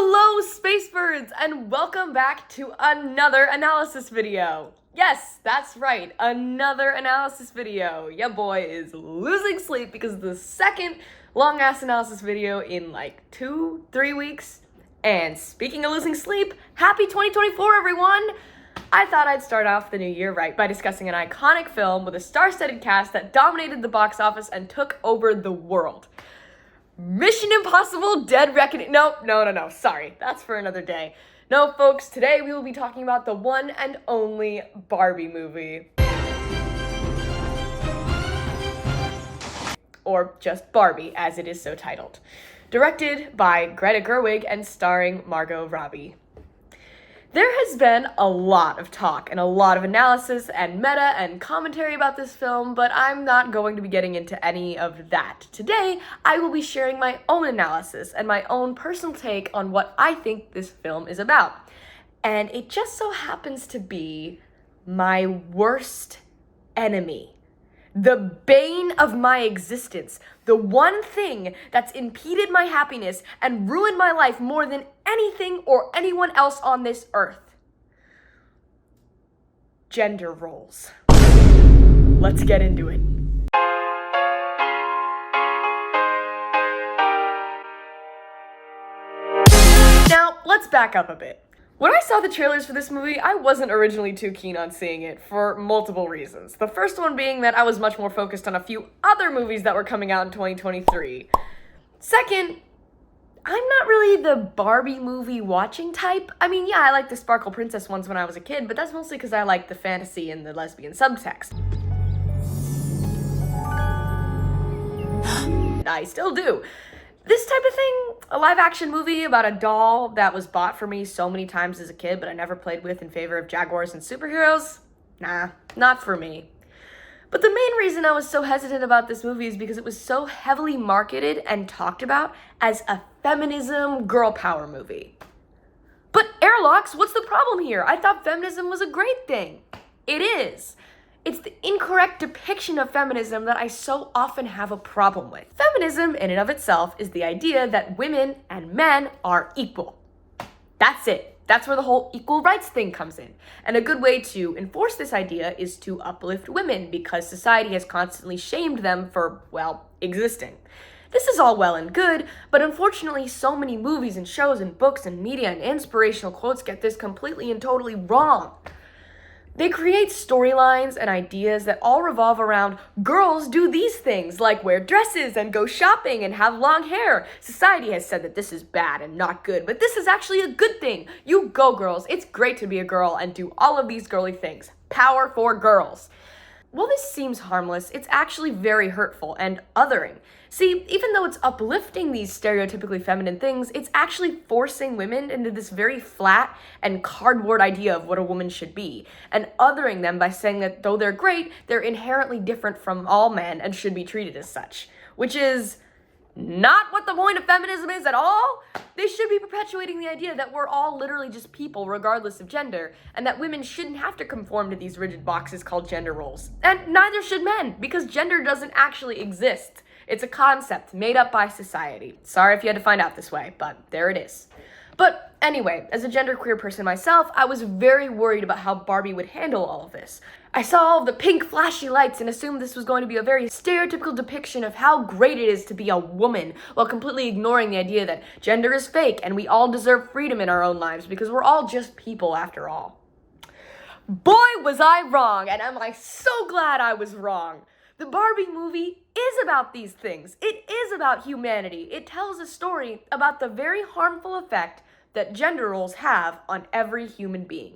Hello, space birds, and welcome back to another analysis video. Yes, that's right, another analysis video. Ya boy is losing sleep because of the second long-ass analysis video in like 2-3 weeks. And speaking of losing sleep, happy 2024, everyone! I thought I'd start off the new year right by discussing an iconic film with a star-studded cast that dominated the box office and took over the world. Mission Impossible Dead Reckoning. No, sorry. That's for another day. No, folks, today we will be talking about the one and only Barbie movie. Or just Barbie, as it is so titled. Directed by Greta Gerwig and starring Margot Robbie. There has been a lot of talk and a lot of analysis and meta and commentary about this film, but I'm not going to be getting into any of that. Today, I will be sharing my own analysis and my own personal take on what I think this film is about. And it just so happens to be my worst enemy. The bane of my existence, the one thing that's impeded my happiness and ruined my life more than anything or anyone else on this earth. Gender roles. Let's get into it. Now, let's back up a bit. When I saw the trailers for this movie, I wasn't originally too keen on seeing it for multiple reasons. The first one being that I was much more focused on a few other movies that were coming out in 2023. Second, I'm not really the Barbie movie watching type. I mean, yeah, I like the Sparkle Princess ones when I was a kid, but that's mostly because I like the fantasy and the lesbian subtext. I still do. This type of thing, a live-action movie about a doll that was bought for me so many times as a kid but I never played with in favor of jaguars and superheroes? Nah, not for me. But the main reason I was so hesitant about this movie is because it was so heavily marketed and talked about as a feminism girl power movie. But airlocks, what's the problem here? I thought feminism was a great thing. It is. It's the incorrect depiction of feminism that I so often have a problem with. Feminism, in and of itself, is the idea that women and men are equal. That's it. That's where the whole equal rights thing comes in. And a good way to enforce this idea is to uplift women because society has constantly shamed them for, well, existing. This is all well and good, but unfortunately so many movies and shows and books and media and inspirational quotes get this completely and totally wrong. They create storylines and ideas that all revolve around girls do these things, like wear dresses and go shopping and have long hair. Society has said that this is bad and not good, but this is actually a good thing. You go, girls. It's great to be a girl and do all of these girly things. Power for girls. While this seems harmless, it's actually very hurtful and othering. See, even though it's uplifting these stereotypically feminine things, it's actually forcing women into this very flat and cardboard idea of what a woman should be, and othering them by saying that though they're great, they're inherently different from all men and should be treated as such, which is not what the point of feminism is at all. They should be perpetuating the idea that we're all literally just people regardless of gender, and that women shouldn't have to conform to these rigid boxes called gender roles. And neither should men, because gender doesn't actually exist. It's a concept made up by society. Sorry if you had to find out this way, but there it is. But anyway, as a genderqueer person myself, I was very worried about how Barbie would handle all of this. I saw all of the pink flashy lights and assumed this was going to be a very stereotypical depiction of how great it is to be a woman, while completely ignoring the idea that gender is fake and we all deserve freedom in our own lives because we're all just people after all. Boy, was I wrong, and am I so glad I was wrong. The Barbie movie is about these things. It is about humanity. It tells a story about the very harmful effect that gender roles have on every human being.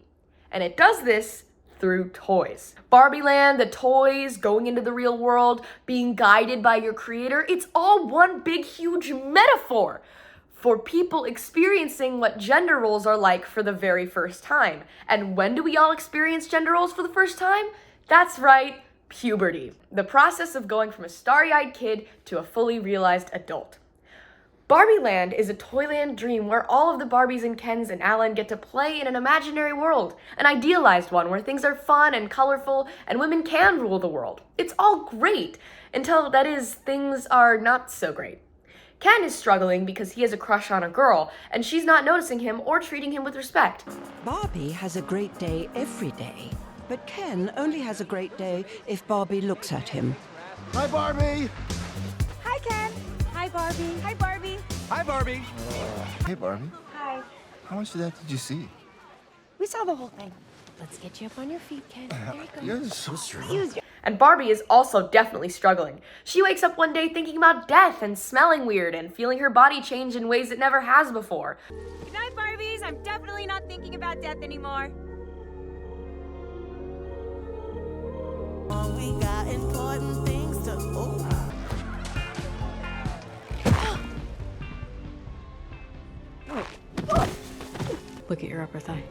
And it does this through toys. Barbie Land, the toys, going into the real world, being guided by your creator, it's all one big, huge metaphor for people experiencing what gender roles are like for the very first time. And when do we all experience gender roles for the first time? That's right, puberty. The process of going from a starry-eyed kid to a fully realized adult. Barbie Land is a toyland dream where all of the Barbies and Kens and Alan get to play in an imaginary world, an idealized one where things are fun and colorful and women can rule the world. It's all great, until, that is, things are not so great. Ken is struggling because he has a crush on a girl, and she's not noticing him or treating him with respect. Barbie has a great day every day, but Ken only has a great day if Barbie looks at him. Hi, Barbie! Hi, Ken. Hi, Barbie. Hi, Barbie. Hi, Barbie! Hey, Barbie. Hi. How much of that did you see? We saw the whole thing. Let's get you up on your feet, Ken. There you go. You're so strong. Use your... And Barbie is also definitely struggling. She wakes up one day thinking about death and smelling weird and feeling her body change in ways it never has before. Good night, Barbies. I'm definitely not thinking about death anymore. We got important things to... Look at your upper thigh.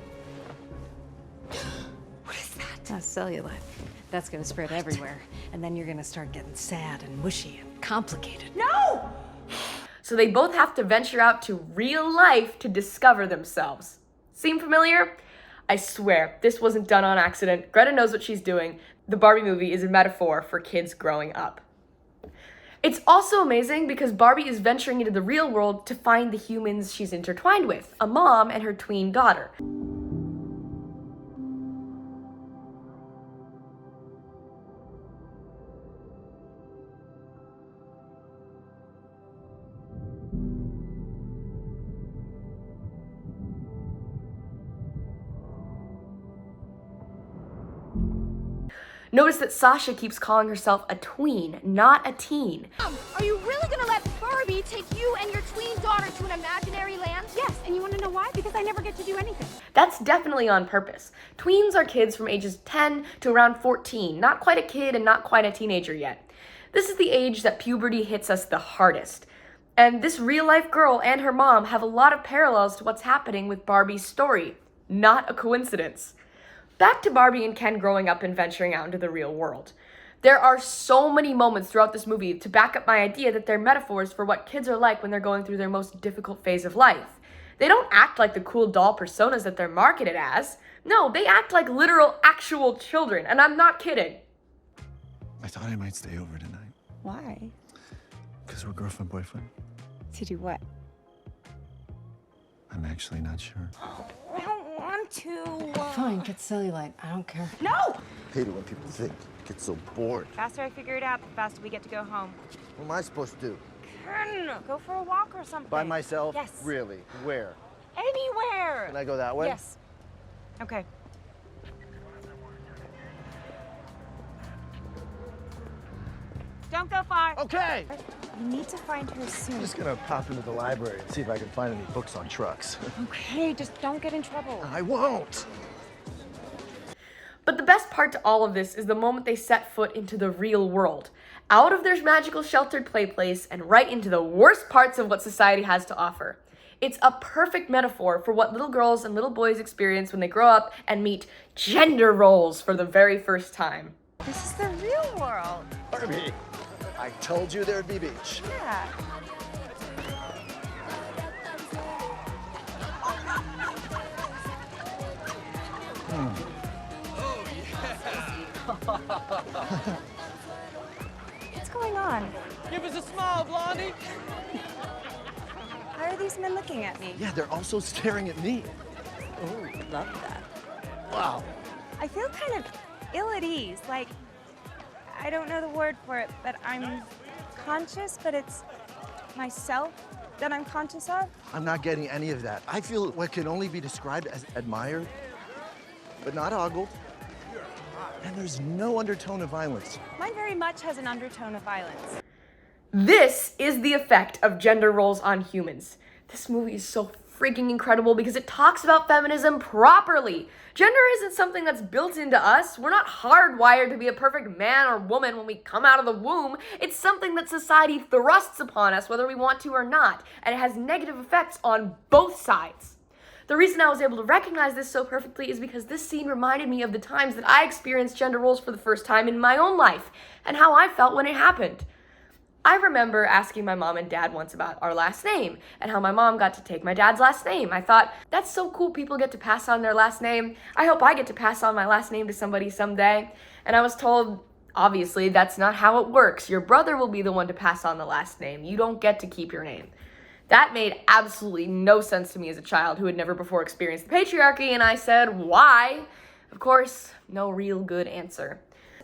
What is that? That's cellulite. That's gonna spread everywhere. And then you're gonna start getting sad and mushy and complicated. No! So they both have to venture out to real life to discover themselves. Seem familiar? I swear, this wasn't done on accident. Greta knows what she's doing. The Barbie movie is a metaphor for kids growing up. It's also amazing because Barbie is venturing into the real world to find the humans she's intertwined with, a mom and her tween daughter. Notice that Sasha keeps calling herself a tween, not a teen. Are you really gonna let Barbie take you and your tween daughter to an imaginary land? Yes, and you wanna know why? Because I never get to do anything. That's definitely on purpose. Tweens are kids from ages 10 to around 14, not quite a kid and not quite a teenager yet. This is the age that puberty hits us the hardest. And this real-life girl and her mom have a lot of parallels to what's happening with Barbie's story. Not a coincidence. Back to Barbie and Ken growing up and venturing out into the real world. There are so many moments throughout this movie to back up my idea that they're metaphors for what kids are like when they're going through their most difficult phase of life. They don't act like the cool doll personas that they're marketed as. No, they act like literal, actual children, and I'm not kidding. I thought I might stay over tonight. Why? Because we're girlfriend, boyfriend. To do what? I'm actually not sure. I don't want to. Fine, get cellulite. I don't care. No! Hate it when people think. Get so bored. The faster I figure it out, the faster we get to go home. What am I supposed to do? Ken, go for a walk or something. By myself? Yes. Really? Where? Anywhere. Can I go that way? Yes. Okay. Don't go far. Okay! We need to find her soon. I'm just gonna pop into the library and see if I can find any books on trucks. Okay, just don't get in trouble. I won't! But the best part to all of this is the moment they set foot into the real world, out of their magical sheltered play place and right into the worst parts of what society has to offer. It's a perfect metaphor for what little girls and little boys experience when they grow up and meet gender roles for the very first time. This is the real world. Barbie! I told you there'd be beach. Yeah. What's going on? Give us a smile, Blondie. Why are these men looking at me? Yeah, they're also staring at me. Ooh, love that. Wow. I feel kind of ill at ease. Like, I don't know the word for it, but I'm conscious, but it's myself that I'm conscious of. I'm not getting any of that. I feel what can only be described as admired, but not ogled. And there's no undertone of violence. Mine very much has an undertone of violence. This is the effect of gender roles on humans. This movie is so freaking incredible because it talks about feminism properly. Gender isn't something that's built into us. We're not hardwired to be a perfect man or woman when we come out of the womb. It's something that society thrusts upon us whether we want to or not, and it has negative effects on both sides. The reason I was able to recognize this so perfectly is because this scene reminded me of the times that I experienced gender roles for the first time in my own life and how I felt when it happened. I remember asking my mom and dad once about our last name and how my mom got to take my dad's last name. I thought, that's so cool people get to pass on their last name. I hope I get to pass on my last name to somebody someday. And I was told, Obviously, that's not how it works. Your brother will be the one to pass on the last name. You don't get to keep your name. That made absolutely no sense to me as a child who had never before experienced the patriarchy, and I said, why? Of course, no real good answer.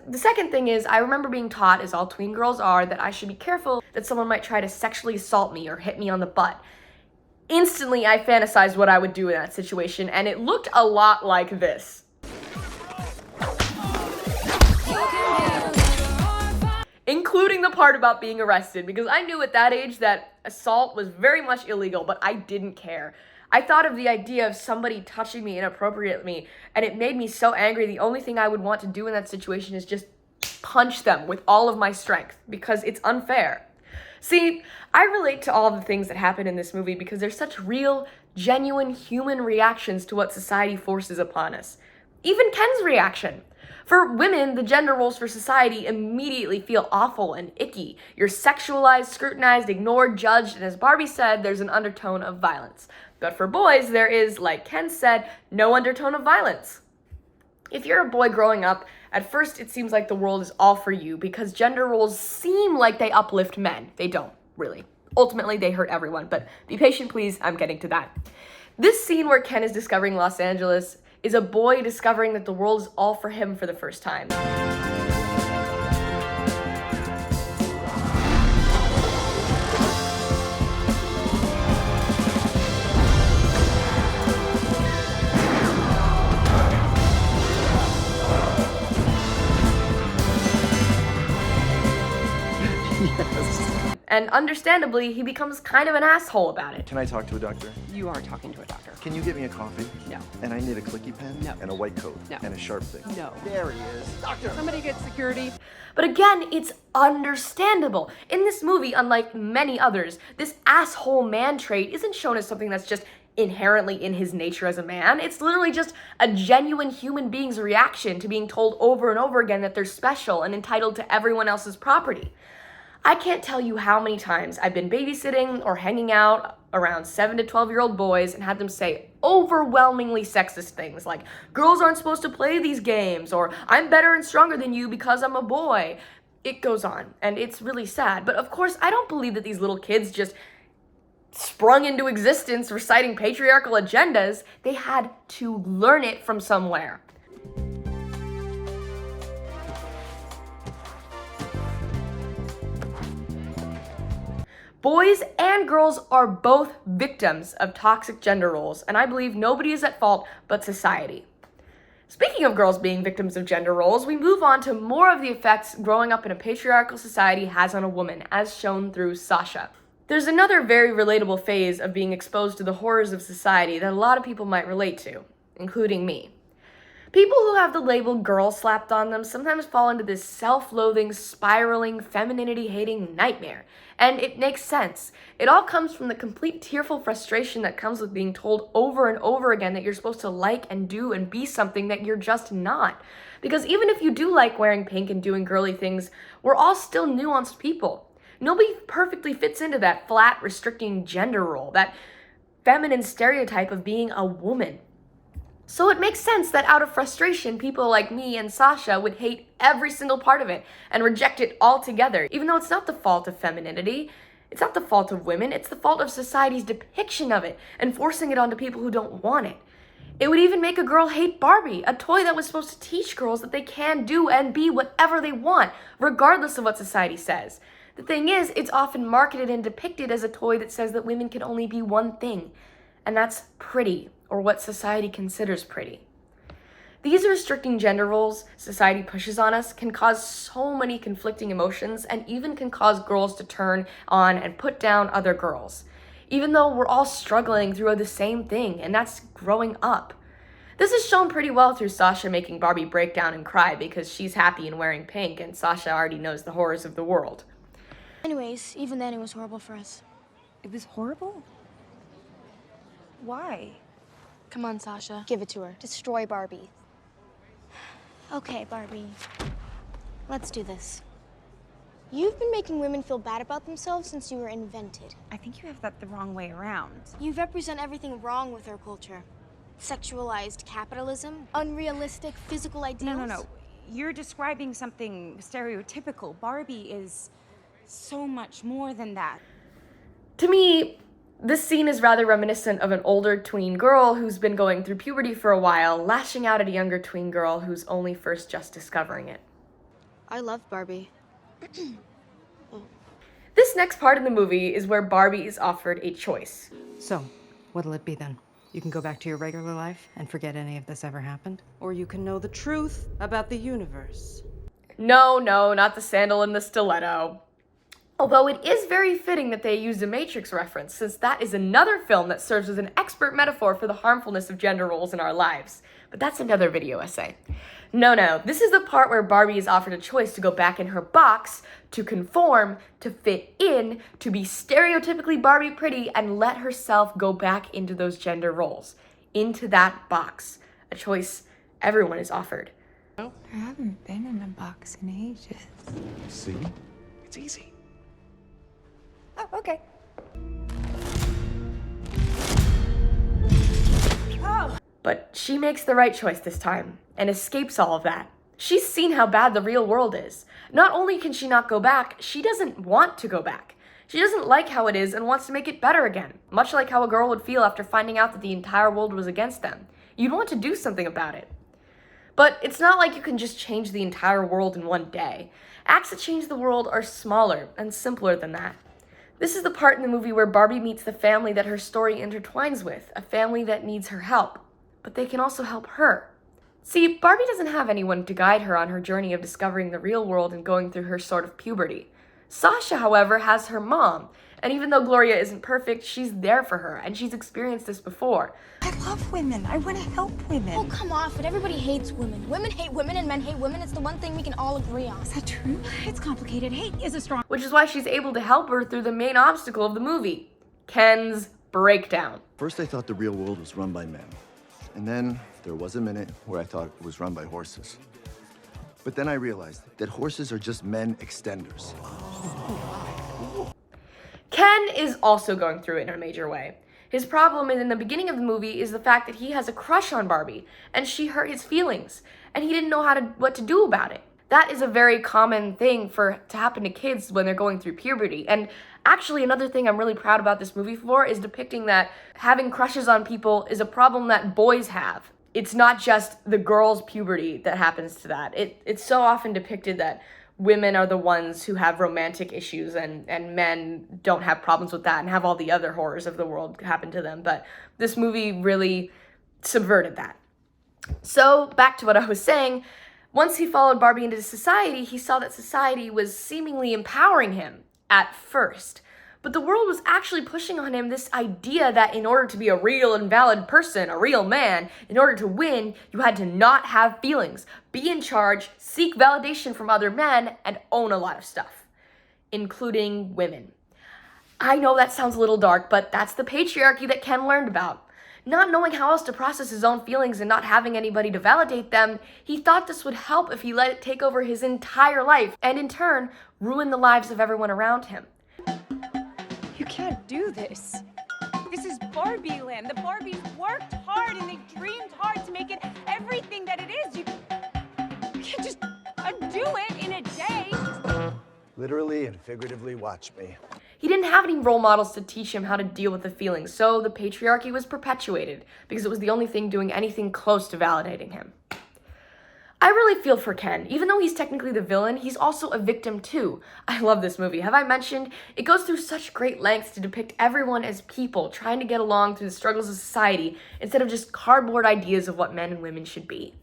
The second thing is, I remember being taught, as all tween girls are, that I should be careful that someone might try to sexually assault me or hit me on the butt. Instantly, I fantasized what I would do in that situation, and it looked a lot like this. Including the part about being arrested, because I knew at that age that assault was very much illegal, but I didn't care. I thought of the idea of somebody touching me inappropriately, and it made me so angry. The only thing I would want to do in that situation is just punch them with all of my strength, because it's unfair. See, I relate to all the things that happen in this movie because they're such real, genuine human reactions to what society forces upon us. Even Ken's reaction. For women, the gender roles for society immediately feel awful and icky. You're sexualized, scrutinized, ignored, judged, and as Barbie said, there's an undertone of violence. But for boys, there is, like Ken said, no undertone of violence. If you're a boy growing up, at first it seems like the world is all for you because gender roles seem like they uplift men. They don't, really. Ultimately, they hurt everyone, but be patient, please. I'm getting to that. This scene where Ken is discovering Los Angeles is a boy discovering that the world is all for him for the first time. And understandably, he becomes kind of an asshole about it. Can I talk to a doctor? You are talking to a doctor. Can you get me a coffee? No. And I need a clicky pen? No. And a white coat? No. And a sharp thing? No. There he is. Doctor! Somebody get security. But again, it's understandable. In this movie, unlike many others, this asshole man trait isn't shown as something that's just inherently in his nature as a man. It's literally just a genuine human being's reaction to being told over and over again that they're special and entitled to everyone else's property. I can't tell you how many times I've been babysitting or hanging out around 7 to 12-year-old boys and had them say overwhelmingly sexist things like, girls aren't supposed to play these games, or I'm better and stronger than you because I'm a boy. It goes on, and it's really sad. But of course, I don't believe that these little kids just sprung into existence reciting patriarchal agendas. They had to learn it from somewhere. Boys and girls are both victims of toxic gender roles, and I believe nobody is at fault but society. Speaking of girls being victims of gender roles, we move on to more of the effects growing up in a patriarchal society has on a woman, as shown through Sasha. There's another very relatable phase of being exposed to the horrors of society that a lot of people might relate to, including me. People who have the label girl slapped on them sometimes fall into this self-loathing, spiraling, femininity-hating nightmare. And it makes sense. It all comes from the complete tearful frustration that comes with being told over and over again that you're supposed to like and do and be something that you're just not. Because even if you do like wearing pink and doing girly things, we're all still nuanced people. Nobody perfectly fits into that flat, restricting gender role, that feminine stereotype of being a woman. So it makes sense that out of frustration, people like me and Sasha would hate every single part of it and reject it altogether, even though it's not the fault of femininity, it's not the fault of women, it's the fault of society's depiction of it and forcing it onto people who don't want it. It would even make a girl hate Barbie, a toy that was supposed to teach girls that they can do and be whatever they want, regardless of what society says. The thing is, it's often marketed and depicted as a toy that says that women can only be one thing, and that's pretty, or what society considers pretty. These restricting gender roles society pushes on us can cause so many conflicting emotions and even can cause girls to turn on and put down other girls, even though we're all struggling through the same thing, and that's growing up. This is shown pretty well through Sasha making Barbie break down and cry because she's happy and wearing pink, and Sasha already knows the horrors of the world. Anyways, even then it was horrible for us. It was horrible? Why? Come on, Sasha. Give it to her. Destroy Barbie. Okay, Barbie. Let's do this. You've been making women feel bad about themselves since you were invented. I think you have that the wrong way around. You represent everything wrong with our culture. Sexualized capitalism, unrealistic physical ideals. No. you're describing something stereotypical. Barbie is so much more than that. To me, this scene is rather reminiscent of an older tween girl who's been going through puberty for a while, lashing out at a younger tween girl who's only first just discovering it. I love Barbie. This next part of the movie is where Barbie is offered a choice. So, what'll it be then? You can go back to your regular life and forget any of this ever happened? Or you can know the truth about the universe. No, not the sandal and the stiletto. Although it is very fitting that they used a Matrix reference, since that is another film that serves as an expert metaphor for the harmfulness of gender roles in our lives. But that's another video essay. No, this is the part where Barbie is offered a choice to go back in her box, to conform, to fit in, to be stereotypically Barbie pretty, and let herself go back into those gender roles, into that box. A choice everyone is offered. I haven't been in a box in ages. See? It's easy. Oh, okay. But she makes the right choice this time, and escapes all of that. She's seen how bad the real world is. Not only can she not go back, she doesn't want to go back. She doesn't like how it is and wants to make it better again, much like how a girl would feel after finding out that the entire world was against them. You'd want to do something about it. But it's not like you can just change the entire world in one day. Acts that change the world are smaller and simpler than that. This is the part in the movie where Barbie meets the family that her story intertwines with, a family that needs her help. But they can also help her. See, Barbie doesn't have anyone to guide her on her journey of discovering the real world and going through her sort of puberty. Sasha, however, has her mom, and even though Gloria isn't perfect, she's there for her, and she's experienced this before. I love women. I want to help women. Oh, come off it. Everybody hates women. Women hate women and men hate women. It's the one thing we can all agree on. Is that true? It's complicated. Hate is a strong... Which is why she's able to help her through the main obstacle of the movie, Ken's breakdown. First, I thought the real world was run by men. And then there was a minute where I thought it was run by horses. But then I realized that horses are just men extenders. Ken is also going through it in a major way. His problem in the beginning of the movie is the fact that he has a crush on Barbie, and she hurt his feelings, and he didn't know what to do about it. That is a very common thing to happen to kids when they're going through puberty. And actually, another thing I'm really proud about this movie for is depicting that having crushes on people is a problem that boys have. It's not just the girl's puberty that happens to that. It's so often depicted that women are the ones who have romantic issues and men don't have problems with that and have all the other horrors of the world happen to them. But this movie really subverted that. So back to what I was saying, once he followed Barbie into society, he saw that society was seemingly empowering him at first. But the world was actually pushing on him this idea that in order to be a real and valid person, a real man, in order to win, you had to not have feelings, be in charge, seek validation from other men, and own a lot of stuff, including women. I know that sounds a little dark, but that's the patriarchy that Ken learned about. Not knowing how else to process his own feelings and not having anybody to validate them, he thought this would help if he let it take over his entire life, and in turn, ruin the lives of everyone around him. You can't do this. This is Barbie Land. The Barbies worked hard and they dreamed hard to make it everything that it is. You can't just undo it in a day. Literally and figuratively, watch me. He didn't have any role models to teach him how to deal with the feelings, so the patriarchy was perpetuated because it was the only thing doing anything close to validating him. I really feel for Ken. Even though he's technically the villain, he's also a victim too. I love this movie. Have I mentioned? It goes through such great lengths to depict everyone as people trying to get along through the struggles of society instead of just cardboard ideas of what men and women should be.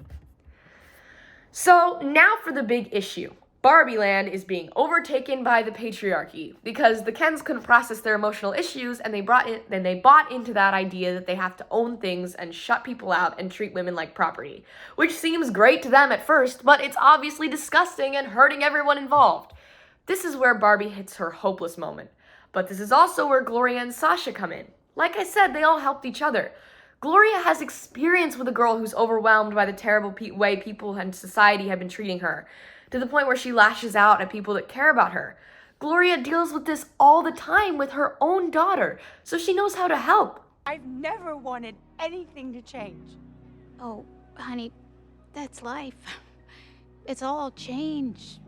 So now for the big issue. Barbie Land is being overtaken by the patriarchy because the Kens couldn't process their emotional issues and they bought into that idea that they have to own things and shut people out and treat women like property, which seems great to them at first, but it's obviously disgusting and hurting everyone involved. This is where Barbie hits her hopeless moment, but this is also where Gloria and Sasha come in. Like I said, they all helped each other. Gloria has experience with a girl who's overwhelmed by the terrible way people and society have been treating her, to the point where she lashes out at people that care about her. Gloria deals with this all the time with her own daughter, so she knows how to help. I've never wanted anything to change. Oh, honey, that's life. It's all change.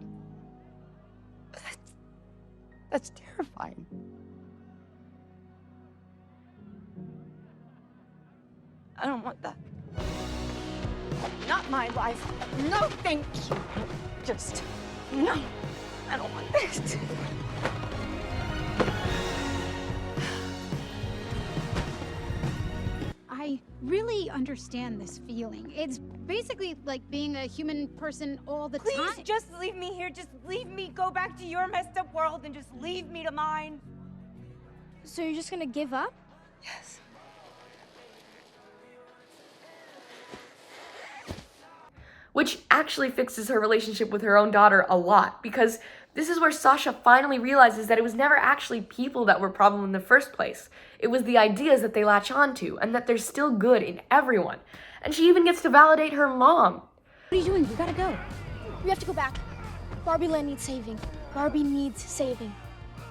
That's terrifying. I don't want that. Not my life. No, thank you. Just, no. I don't want this. I really understand this feeling. It's basically like being a human person all the time. Please, just leave me here. Just leave me. Go back to your messed up world and just leave me to mine. So you're just gonna give up? Yes. Which actually fixes her relationship with her own daughter a lot, because this is where Sasha finally realizes that it was never actually people that were a problem in the first place. It was the ideas that they latch onto, and that there's still good in everyone. And she even gets to validate her mom. What are you doing? We gotta go. We have to go back. Barbie Land needs saving. Barbie needs saving.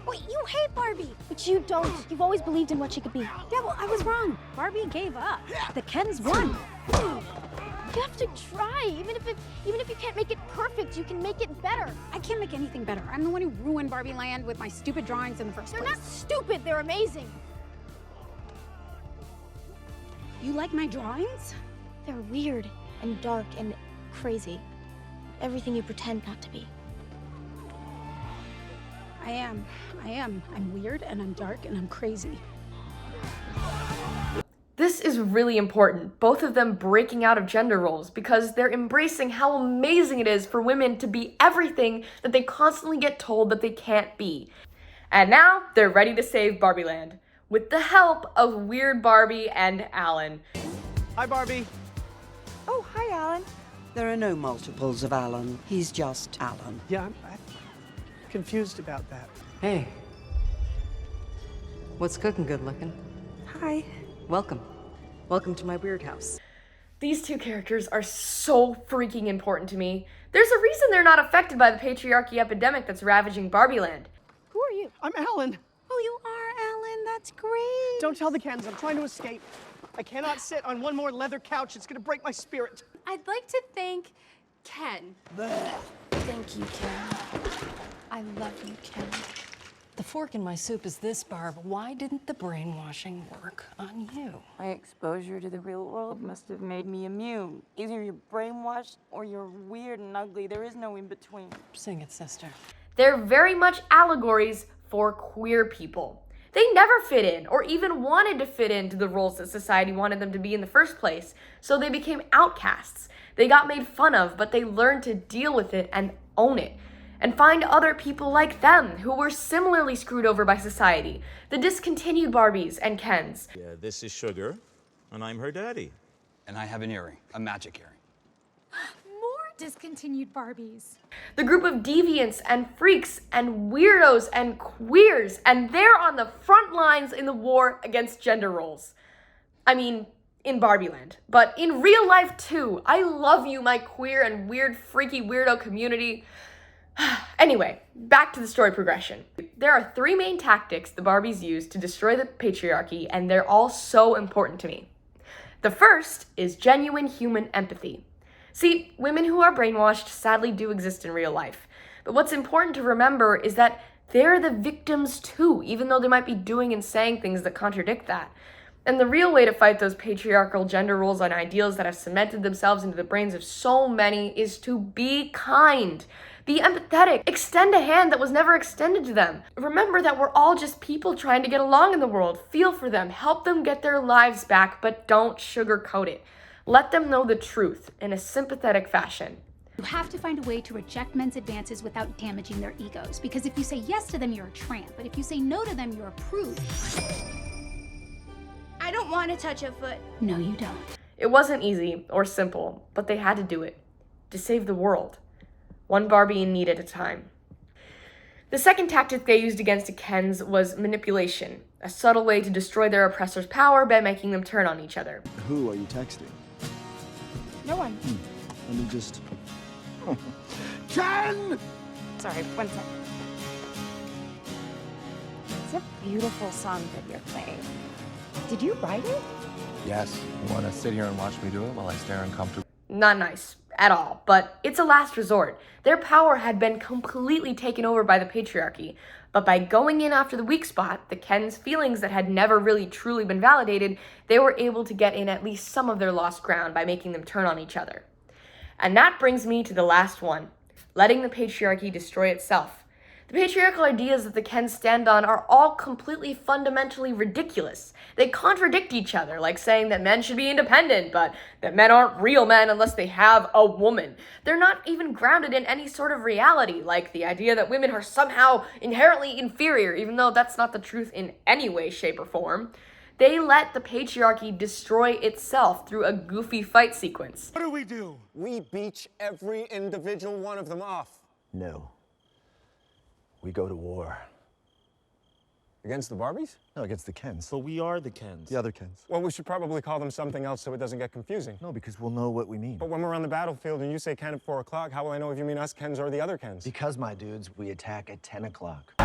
Wait, you hate Barbie! But you don't. You've always believed in what she could be. Yeah, well, I was wrong. Barbie gave up. The Kens won. You have to try. Even if you can't make it perfect, you can make it better. I can't make anything better. I'm the one who ruined Barbie Land with my stupid drawings in the first They're place. not stupid. They're amazing. You like my drawings? They're weird and dark and crazy. Everything you pretend not to be. I am. I'm weird and I'm dark and I'm crazy. This is really important, both of them breaking out of gender roles, because they're embracing how amazing it is for women to be everything that they constantly get told that they can't be. And now they're ready to save Barbie Land, with the help of Weird Barbie and Alan. Hi, Barbie. Oh, hi, Alan. There are no multiples of Alan. He's just Alan. Yeah, I'm confused about that. Hey. What's cooking good looking? Hi. Welcome. Welcome to my weird house. These two characters are so freaking important to me. There's a reason they're not affected by the patriarchy epidemic that's ravaging Barbie Land. Who are you? I'm Alan. Oh, you are, Alan. That's great. Don't tell the Kens. I'm trying to escape. I cannot sit on one more leather couch. It's gonna break my spirit. I'd like to thank Ken. Thank you, Ken. I love you, Ken. The fork in my soup is this, Barb. Why didn't the brainwashing work on you? My exposure to the real world must have made me immune. Either you're brainwashed or you're weird and ugly. There is no in between. Sing it, sister. They're very much allegories for queer people. They never fit in, or even wanted to fit into the roles that society wanted them to be in the first place, so they became outcasts. They got made fun of, but they learned to deal with it and own it, and find other people like them who were similarly screwed over by society, the discontinued Barbies and Kens. Yeah, this is Sugar, and I'm her daddy. And I have an earring, a magic earring. More discontinued Barbies. The group of deviants and freaks and weirdos and queers, and they're on the front lines in the war against gender roles. I mean, in Barbie Land, but in real life too. I love you, my queer and weird, freaky weirdo community. Anyway, back to the story progression. There are 3 main tactics the Barbies use to destroy the patriarchy, and they're all so important to me. The first is genuine human empathy. See, women who are brainwashed sadly do exist in real life, but what's important to remember is that they're the victims too, even though they might be doing and saying things that contradict that. And the real way to fight those patriarchal gender roles and ideals that have cemented themselves into the brains of so many is to be kind. Be empathetic. Extend a hand that was never extended to them. Remember that we're all just people trying to get along in the world. Feel for them. Help them get their lives back, but don't sugarcoat it. Let them know the truth in a sympathetic fashion. You have to find a way to reject men's advances without damaging their egos. Because if you say yes to them, you're a tramp. But if you say no to them, you're a prude. I don't want to touch a foot. No, you don't. It wasn't easy or simple, but they had to do it to save the world. One Barbie in need at a time. The second tactic they used against the Kens was manipulation, a subtle way to destroy their oppressor's power by making them turn on each other. Who are you texting? No one. Let me just... Ken! Sorry, one second. It's a beautiful song that you're playing. Did you write it? Yes. You want to sit here and watch me do it while I stare uncomfortably? Not nice. at all, but it's a last resort. Their power had been completely taken over by the patriarchy, but by going in after the weak spot, the Ken's feelings that had never really truly been validated, they were able to get in at least some of their lost ground by making them turn on each other. And that brings me to the last one, letting the patriarchy destroy itself. The patriarchal ideas that the Kens stand on are all completely fundamentally ridiculous. They contradict each other, like saying that men should be independent, but that men aren't real men unless they have a woman. They're not even grounded in any sort of reality, like the idea that women are somehow inherently inferior, even though that's not the truth in any way, shape, or form. They let the patriarchy destroy itself through a goofy fight sequence. What do? We beach every individual one of them off. No. We go to war. Against the Barbies? No, against the Kens. So we are the Kens. The other Kens. Well, we should probably call them something else so it doesn't get confusing. No, because we'll know what we mean. But when we're on the battlefield and you say Ken at 4 o'clock, how will I know if you mean us Kens or the other Kens? Because, my dudes, we attack at 10 o'clock.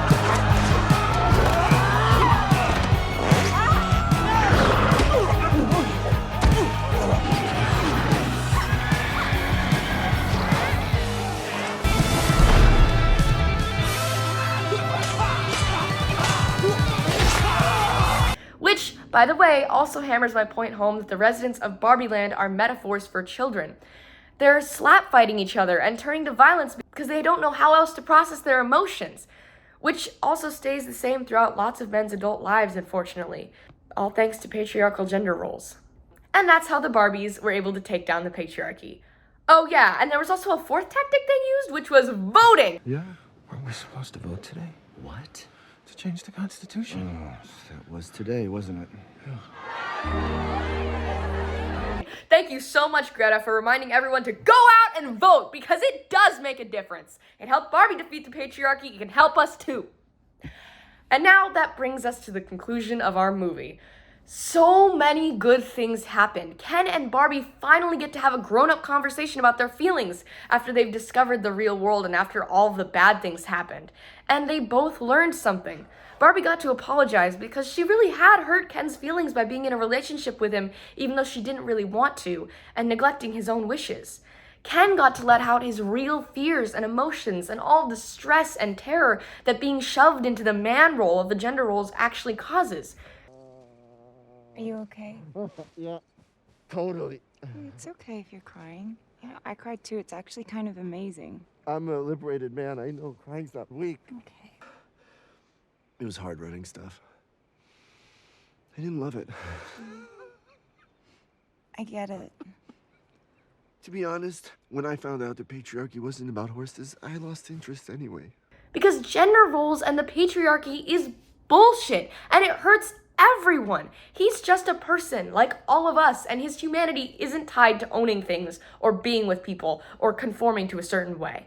Which, by the way, also hammers my point home that the residents of Barbie Land are metaphors for children. They're slap fighting each other and turning to violence because they don't know how else to process their emotions, which also stays the same throughout lots of men's adult lives, unfortunately, all thanks to patriarchal gender roles. And that's how the Barbies were able to take down the patriarchy. Oh yeah, and there was also a fourth tactic they used, which was voting! Yeah? Weren't we supposed to vote today? What? To change the Constitution. Oh, that was today, wasn't it? Thank you so much, Greta, for reminding everyone to go out and vote, because it does make a difference. It helped Barbie defeat the patriarchy, it can help us too. And now that brings us to the conclusion of our movie. So many good things happen. Ken and Barbie finally get to have a grown-up conversation about their feelings after they've discovered the real world and after all of the bad things happened. And they both learned something. Barbie got to apologize because she really had hurt Ken's feelings by being in a relationship with him even though she didn't really want to, and neglecting his own wishes. Ken got to let out his real fears and emotions and all the stress and terror that being shoved into the man role of the gender roles actually causes. Are you okay? Yeah, totally. It's okay if you're crying. You know, I cried too. It's actually kind of amazing. I'm a liberated man. I know crying's not weak. Okay. It was hard writing stuff. I didn't love it. I get it. To be honest, when I found out the patriarchy wasn't about horses, I lost interest anyway. Because gender roles and the patriarchy is bullshit, and it hurts everyone. He's just a person like all of us, and his humanity isn't tied to owning things or being with people or conforming to a certain way.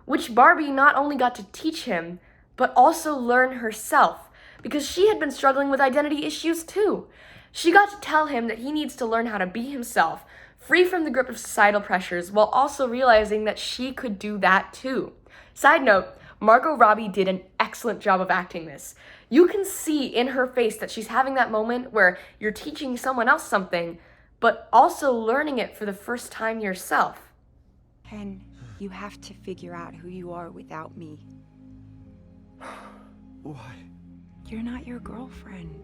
Which Barbie not only got to teach him, but also learn herself, because she had been struggling with identity issues too. She got to tell him that he needs to learn how to be himself, free from the grip of societal pressures, while also realizing that she could do that too. Side note, Margot Robbie did an excellent job of acting this. You can see in her face that she's having that moment where you're teaching someone else something, but also learning it for the first time yourself. Ken, you have to figure out who you are without me. Why? You're not your girlfriend.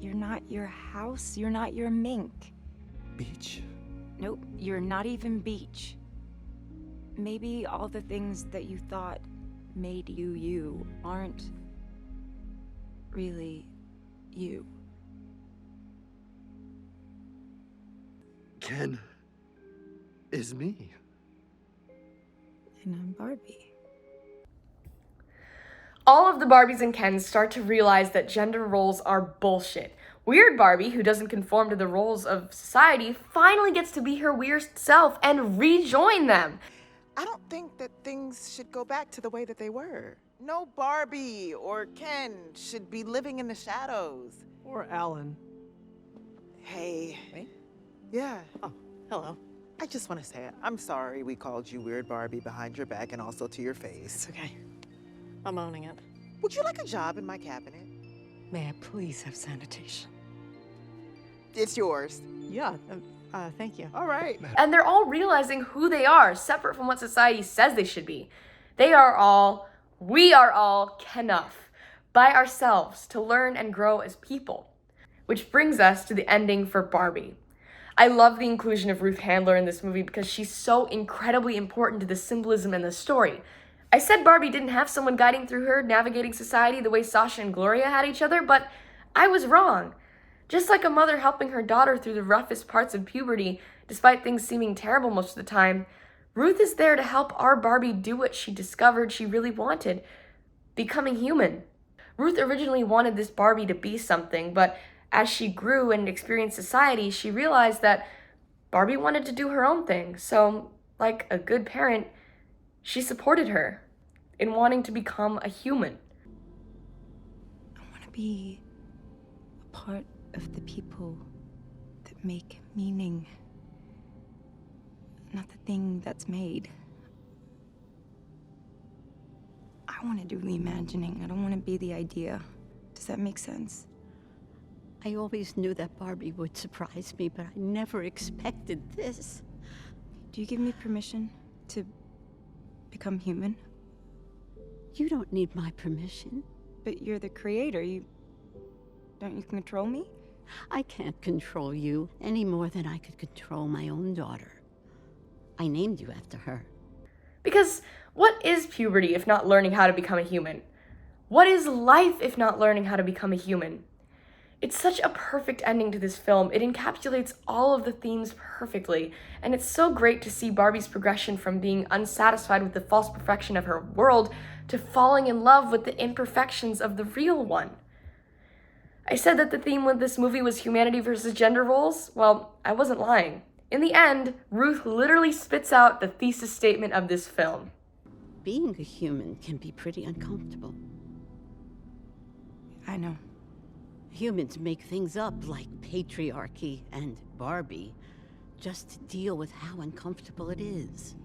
You're not your house. You're not your mink. Beach? Nope, you're not even Beach. Maybe all the things that you thought made you you aren't really you. Ken is me. And I'm Barbie. All of the Barbies and Kens start to realize that gender roles are bullshit. Weird Barbie, who doesn't conform to the roles of society, finally gets to be her weird self and rejoin them. I don't think that things should go back to the way that they were. No Barbie or Ken should be living in the shadows. Or Alan. Hey. Me? Yeah. Oh, hello. I just want to say I'm sorry we called you Weird Barbie behind your back and also to your face. It's okay. I'm owning it. Would you like a job in my cabinet? May I please have sanitation? It's yours. Yeah, Thank you. All right. And they're all realizing who they are, separate from what society says they should be. We are all enough by ourselves to learn and grow as people. Which brings us to the ending for Barbie. I love the inclusion of Ruth Handler in this movie because she's so incredibly important to the symbolism in the story. I said Barbie didn't have someone guiding through her, navigating society the way Sasha and Gloria had each other, but I was wrong. Just like a mother helping her daughter through the roughest parts of puberty, despite things seeming terrible most of the time, Ruth is there to help our Barbie do what she discovered she really wanted, becoming human. Ruth originally wanted this Barbie to be something, but as she grew and experienced society, she realized that Barbie wanted to do her own thing. So, like a good parent, she supported her in wanting to become a human. I want to be a part of the people that make meaning, not the thing that's made. I want to do the imagining. I don't want to be the idea. Does that make sense? I always knew that Barbie would surprise me, but I never expected this. Do you give me permission to become human? You don't need my permission. But you're the creator. Don't you control me? I can't control you any more than I could control my own daughter. I named you after her. Because what is puberty if not learning how to become a human? What is life if not learning how to become a human? It's such a perfect ending to this film. It encapsulates all of the themes perfectly, and it's so great to see Barbie's progression from being unsatisfied with the false perfection of her world to falling in love with the imperfections of the real one. I said that the theme with this movie was humanity versus gender roles. Well, I wasn't lying. In the end, Ruth literally spits out the thesis statement of this film. Being a human can be pretty uncomfortable. I know. Humans make things up like patriarchy and Barbie just to deal with how uncomfortable it is.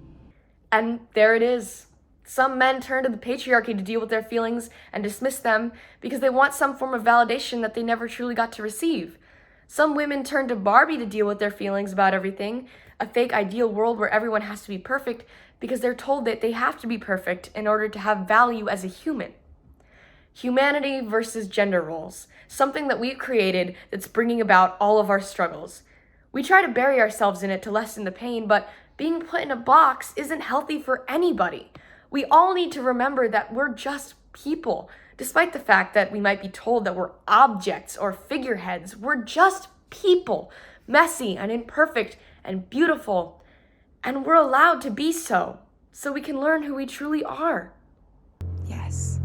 And there it is. Some men turn to the patriarchy to deal with their feelings and dismiss them because they want some form of validation that they never truly got to receive. Some women turn to Barbie to deal with their feelings about everything, a fake ideal world where everyone has to be perfect because they're told that they have to be perfect in order to have value as a human. Humanity versus gender roles, something that we've created that's bringing about all of our struggles. We try to bury ourselves in it to lessen the pain, but being put in a box isn't healthy for anybody. We all need to remember that we're just people. Despite the fact that we might be told that we're objects or figureheads, we're just people, messy and imperfect and beautiful. And we're allowed to be so we can learn who we truly are. Yes.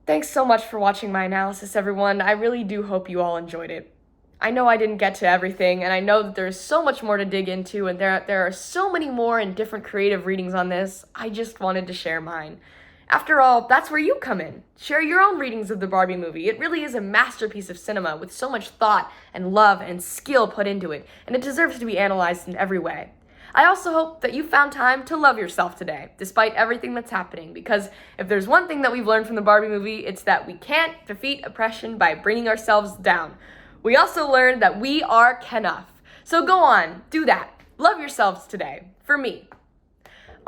Thanks so much for watching my analysis, everyone. I really do hope you all enjoyed it. I know I didn't get to everything, and I know that there's so much more to dig into, and there are so many more and different creative readings on this. I just wanted to share mine. After all, that's where you come in. Share your own readings of the Barbie movie. It really is a masterpiece of cinema with so much thought and love and skill put into it, and it deserves to be analyzed in every way. I also hope that you found time to love yourself today, despite everything that's happening, because if there's one thing that we've learned from the Barbie movie, it's that we can't defeat oppression by bringing ourselves down. We also learned that we are enough. So go on, do that. Love yourselves today, for me.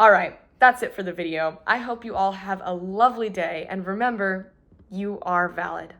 All right, that's it for the video. I hope you all have a lovely day, and remember, you are valid.